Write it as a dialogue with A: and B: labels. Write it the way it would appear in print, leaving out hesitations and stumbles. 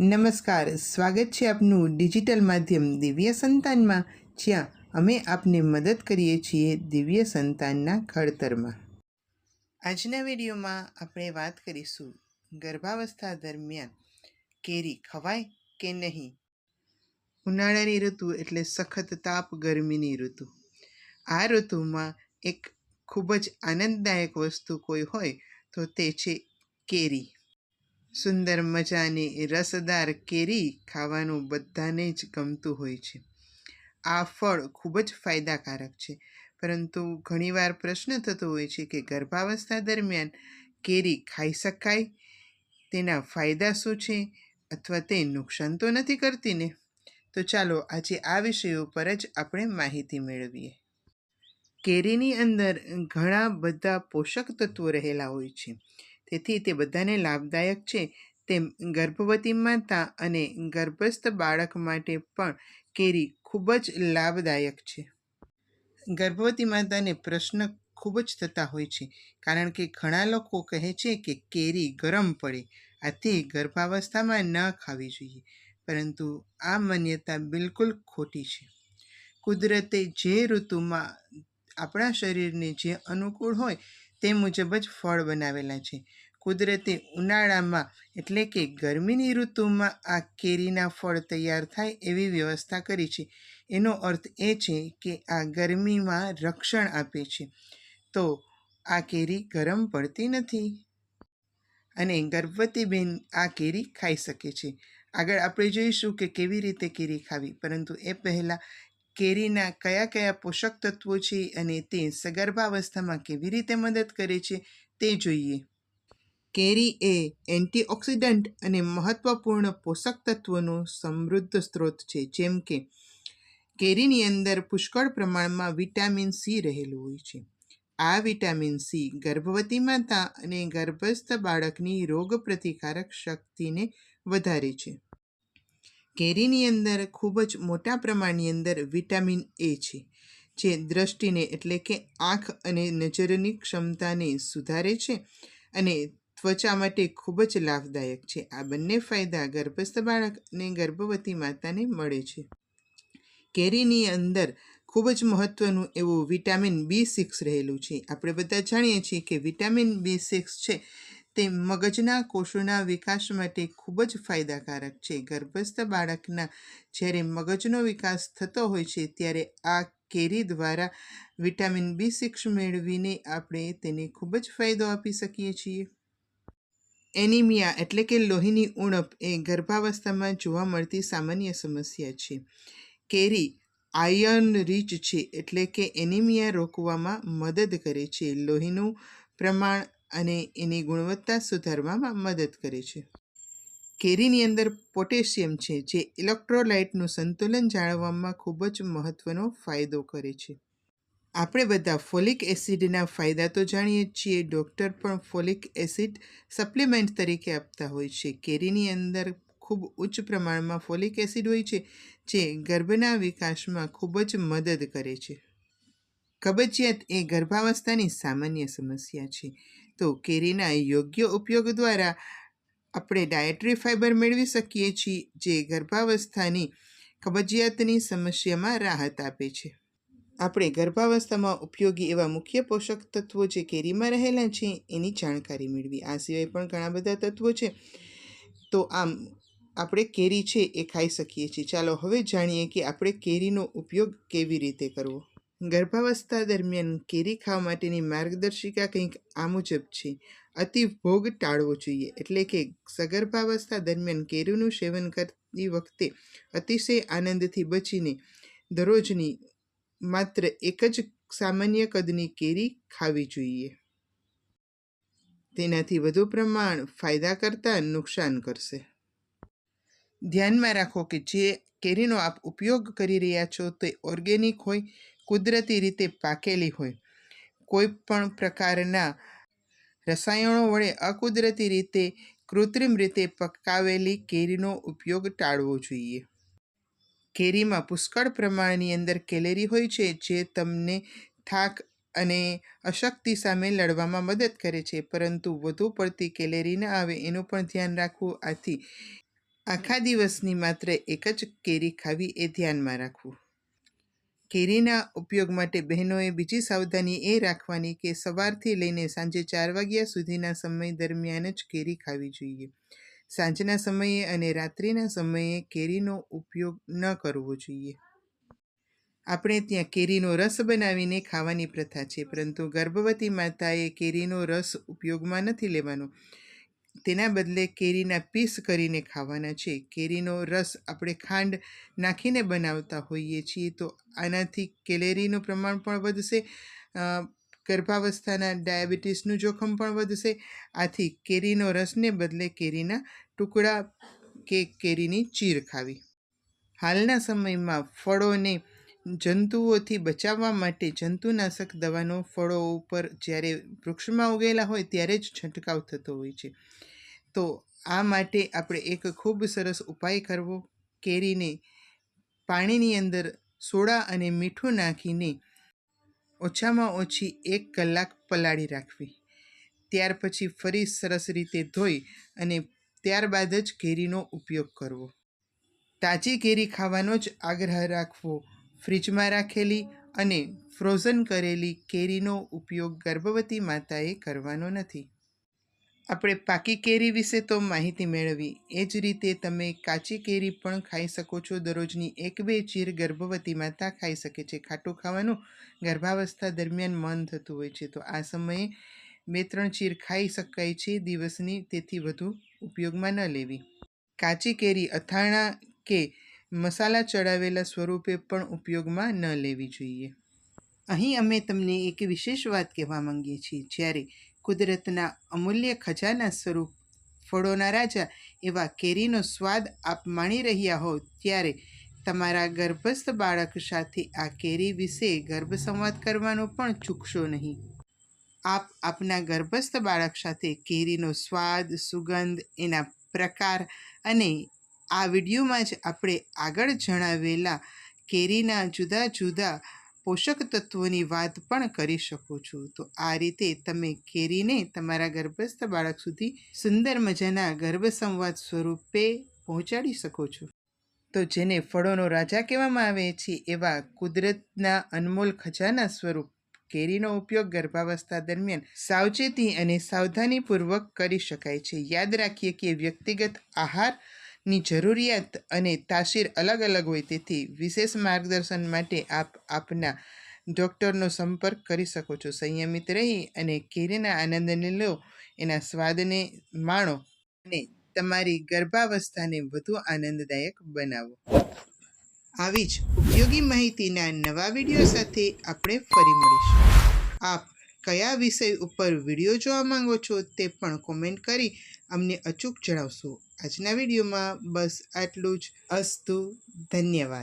A: નમસ્કાર, સ્વાગત છે આપનું ડિજિટલ માધ્યમ દિવ્ય સંતાનમાં, જ્યાં અમે આપને મદદ કરીએ છીએ દિવ્ય સંતાનના ઘડતરમાં. આજના વિડીયોમાં આપણે વાત કરીશું ગર્ભાવસ્થા દરમિયાન કેરી ખવાય કે નહીં. ઉનાળાની ઋતુ એટલે સખત તાપ ગરમીની ઋતુ. આ ઋતુમાં એક ખૂબ જ આનંદદાયક વસ્તુ કોઈ હોય તો તે છે કેરી. સુંદર મજાની રસદાર કેરી ખાવાનું બધાને જ ગમતું હોય છે. આ ફળ ખૂબ જ ફાયદાકારક છે, પરંતુ ઘણીવાર પ્રશ્ન થતો હોય છે કે ગર્ભાવસ્થા દરમિયાન કેરી ખાઈ શકાય? તેના ફાયદા શું છે? અથવા તે નુકસાન તો નથી કરતી ને? તો ચાલો આજે આ વિષયો પર જ આપણે માહિતી મેળવીએ. કેરીની અંદર ઘણા બધા પોષક તત્વો રહેલા હોય છે, તેથી તે બધાને લાભદાયક છે. તેમ ગર્ભવતી માતા અને ગર્ભસ્થ બાળક માટે પણ કેરી ખૂબ જ લાભદાયક છે. ગર્ભવતી માતાને પ્રશ્ન ખૂબ જ થતા હોય છે, કારણ કે ઘણા લોકો કહે છે કે કેરી ગરમ પડે, આથી ગર્ભાવસ્થામાં ન ખાવી જોઈએ, પરંતુ આ માન્યતા બિલકુલ ખોટી છે. કુદરતે જે ઋતુમાં આપણા શરીરને જે અનુકૂળ હોય તે મુજબ જ ફળ બનાવેલા છે. કુદરતે ઉનાળામાં એટલે કે ગરમીની ઋતુમાં આ કેરીના ફળ તૈયાર થાય એવી વ્યવસ્થા કરી છે. એનો અર્થ એ છે કે આ ગરમીમાં રક્ષણ આપે છે, તો આ કેરી ગરમ પડતી નથી અને ગર્ભવતી બહેન આ કેરી ખાઈ શકે છે. આગળ આપણે જોઈશું કે કેવી રીતે કેરી ખાવી, પરંતુ એ પહેલાં કેરીના કયા કયા પોષક તત્વો છે અને તે સગર્ભાવસ્થામાં કેવી રીતે મદદ કરે છે તે જોઈએ. કેરી એ એન્ટીઓક્સિડન્ટ અને મહત્વપૂર્ણ પોષક તત્વોનો સમૃદ્ધ સ્ત્રોત છે. જેમ કે કેરીની અંદર પુષ્કળ પ્રમાણમાં વિટામિન સી રહેલું હોય છે. આ વિટામિન સી ગર્ભવતી માતા અને ગર્ભસ્થ બાળકની રોગ પ્રતિકારક શક્તિને વધારે છે. કેરીની અંદર ખૂબ જ મોટા પ્રમાણની અંદર વિટામિન એ છે, જે દ્રષ્ટિને એટલે કે આંખ અને નજરની ક્ષમતાને સુધારે છે અને ત્વચા માટે ખૂબ જ લાભદાયક છે. આ બંને ફાયદા ગર્ભસ્થ બાળક અને ગર્ભવતી માતાને મળે છે. કેરીની અંદર ખૂબ જ મહત્વનું એવું વિટામિન B6 રહેલું છે. આપણે બધા જાણીએ છીએ કે વિટામિન B6 છે તે મગજના કોષોના વિકાસ માટે ખૂબ જ ફાયદાકારક છે. ગર્ભસ્થ બાળકના જ્યારે મગજનો વિકાસ થતો હોય છે ત્યારે આ કેરી દ્વારા વિટામિન B6 મેળવીને આપણે તેને ખૂબ જ ફાયદો આપી શકીએ છીએ. એનિમિયા એટલે કે લોહીની ઉણપ એ ગર્ભાવસ્થામાં જોવા મળતી સામાન્ય સમસ્યા છે. કેરી આયર્ન રીચ છે, એટલે કે એનિમિયા રોકવામાં મદદ કરે છે, લોહીનું પ્રમાણ અને એની ગુણવત્તા સુધારવામાં મદદ કરે છે. કેરીની અંદર પોટેશિયમ છે, જે ઇલેક્ટ્રોલાઇટનું સંતુલન જાળવવામાં ખૂબ જ મહત્વનો ફાયદો કરે છે. આપણે બધા ફોલિક એસિડના ફાયદા તો જાણીએ જ છીએ. ડૉક્ટર પણ ફોલિક એસિડ સપ્લિમેન્ટ તરીકે આપતા હોય છે. કેરીની અંદર ખૂબ ઉચ્ચ પ્રમાણમાં ફોલિક એસિડ હોય છે, જે ગર્ભના વિકાસમાં ખૂબ જ મદદ કરે છે. કબજિયાત એ ગર્ભાવસ્થાની સામાન્ય સમસ્યા છે, તો કેરીના યોગ્ય ઉપયોગ દ્વારા આપણે ડાયટરી ફાઇબર મેળવી શકીએ છીએ, જે ગર્ભાવસ્થાની કબજિયાતની સમસ્યામાં રાહત આપે છે. આપણે ગર્ભાવસ્થામાં ઉપયોગી એવા મુખ્ય પોષક તત્વો જે કેરીમાં રહેલા છે એની જાણકારી મેળવી. આ સિવાય પણ ઘણા બધા તત્વો છે, તો આમ આપણે કેરી છે એ ખાઈ શકીએ છીએ. ચાલો હવે જાણીએ કે આપણે કેરીનો ઉપયોગ કેવી રીતે કરવો. ગર્ભાવસ્થા દરમિયાન કેરી ખાવા માટેની માર્ગદર્શિકા કંઈક આ મુજબ છે. અતિભોગ ટાળવો જોઈએ, એટલે કે સગર્ભાવસ્થા દરમિયાન કેરીનું સેવન કરતી વખતે અતિશય આનંદથી બચીને દરરોજની માત્ર એક જ સામાન્ય કદની કેરી ખાવી જોઈએ. તેનાથી વધુ પ્રમાણ ફાયદા કરતાં નુકસાન કરશે. ધ્યાનમાં રાખો કે જે કેરીનો આપ ઉપયોગ કરી રહ્યા છો તે ઓર્ગેનિક હોય, કુદરતી રીતે પાકેલી હોય. કોઈ પણ પ્રકારના રસાયણો વડે અકુદરતી રીતે કૃત્રિમ રીતે પકાવેલી કેરીનો ઉપયોગ ટાળવો જોઈએ. કેરીમાં પુષ્કળ પ્રમાણની અંદર કેલેરી હોય છે, જે તમને થાક અને અશક્તિ સામે લડવામાં મદદ કરે છે, પરંતુ વધુ પડતી કેલેરી ન આવે એનું પણ ધ્યાન રાખવું. આથી આખા દિવસની માત્ર એક જ કેરી ખાવી એ ધ્યાનમાં રાખવું. કેરીના ઉપયોગ માટે બહેનોએ બીજી સાવધાની એ રાખવાની કે સવારથી લઈને સાંજે 4 વાગ્યા સુધીના સમય દરમિયાન જ કેરી ખાવી જોઈએ. સાંજના સમયે અને રાત્રિના સમયે કેરીનો ઉપયોગ ન કરવો જોઈએ. આપણે ત્યાં કેરીનો રસ બનાવીને ખાવાની પ્રથા છે, પરંતુ ગર્ભવતી માતાએ કેરીનો રસ ઉપયોગમાં નથી લેવાનો. તેના બદલે કેરીના પીસ કરીને ખાવાના છે. કેરીનો રસ આપણે ખાંડ નાખીને બનાવતા હોઈએ છીએ, તો આનાથી કેલેરીનું પ્રમાણ પણ વધશે, ગર્ભાવસ્થાના ડાયાબિટીસનું જોખમ પણ વધશે. આથી કેરીનો રસને બદલે કેરીના ટુકડા કે કેરીની ચીર ખાવી. હાલના સમયમાં ફળોને જંતુઓથી બચાવવા માટે જંતુનાશક દવાનો ફળો ઉપર જ્યારે વૃક્ષમાં ઉગેલા હોય ત્યારે જ છંટકાવ થતો હોય છે. તો આ માટે આપણે એક ખૂબ સરસ ઉપાય કરવો. કેરીને પાણીની અંદર સોડા અને મીઠું નાખીને ઓછામાં ઓછી 1 કલાક પલાળી રાખવી. ત્યાર પછી ફરી સરસ રીતે ધોઈ અને ત્યારબાદ જ કેરીનો ઉપયોગ કરવો. તાજી કેરી ખાવાનો જ આગ્રહ રાખવો. ફ્રીજમાં રાખેલી અને ફ્રોઝન કરેલી કેરીનો ઉપયોગ ગર્ભવતી માતાએ કરવાનો નથી. આપણે પાકી કેરી વિશે તો માહિતી મેળવી, એ જ રીતે તમે કાચી કેરી પણ ખાઈ શકો છો. દરરોજની 1-2 ચીર ગર્ભવતી માતા ખાઈ શકે છે. ખાટું ખાવાનું ગર્ભાવસ્થા દરમિયાન મન થતું હોય છે, તો આ સમયે 2-3 ચીર ખાઈ શકાય છે દિવસની, તેથી વધુ ઉપયોગમાં ન લેવી. કાચી કેરી અથાણા કે મસાલા ચડાવેલા સ્વરૂપે પણ ઉપયોગમાં ન લેવી જોઈએ. અહીં અમે તમને એક વિશેષ વાત કહેવા માંગીએ છીએ. જ્યારે કુદરતના અમૂલ્ય ખજાના સ્વરૂપ ફળોના રાજા એવા કેરીનો સ્વાદ આપ માણી રહ્યા હો, ત્યારે તમારા ગર્ભસ્થ બાળક સાથે આ કેરી વિશે ગર્ભ સંવાદ કરવાનો પણ ચૂકશો નહીં. આપ આપના ગર્ભસ્થ બાળક સાથે કેરીનો સ્વાદ, સુગંધ, એના પ્રકાર અને આ વિડીયોમાં જ આપણે આગળ જણાવેલા કેરીના જુદા જુદા પોષક તત્વોની વાત પણ કરી શકો છો. તો આ રીતે તમે કેરીને તમારા ગર્ભસ્થ બાળક સુધી સુંદર મજાના ગર્ભ સંવાદ સ્વરૂપે પહોંચાડી શકો છો. તો જેને ફળોનો રાજા કહેવામાં આવે છે, એવા કુદરતના અનમોલ ખજાના સ્વરૂપ કેરીનો ઉપયોગ ગર્ભાવસ્થા દરમિયાન સાવચેતી અને સાવધાનીપૂર્વક કરી શકાય છે. યાદ રાખીએ કે વ્યક્તિગત આહારની જરૂરિયાત અને તાસીર અલગ અલગ હોય, તેથી વિશેષ માર્ગદર્શન માટે આપ આપના ડૉક્ટરનો સંપર્ક કરી શકો છો. સંયમિત રહી અને કેરીના આનંદને લો, એના સ્વાદને માણો અને તમારી ગર્ભાવસ્થાને વધુ આનંદદાયક બનાવો. આવી જ ઉપયોગી માહિતીના નવા વિડીયો સાથે આપણે ફરી મળીશું. આપ કયા વિષય ઉપર વિડીયો જોવા માંગો છો તે પણ કોમેન્ટ કરી અમને અચૂક જણાવશો. આજના વિડીયોમાં બસ આટલું જ. અસ્તુ. ધન્યવાદ.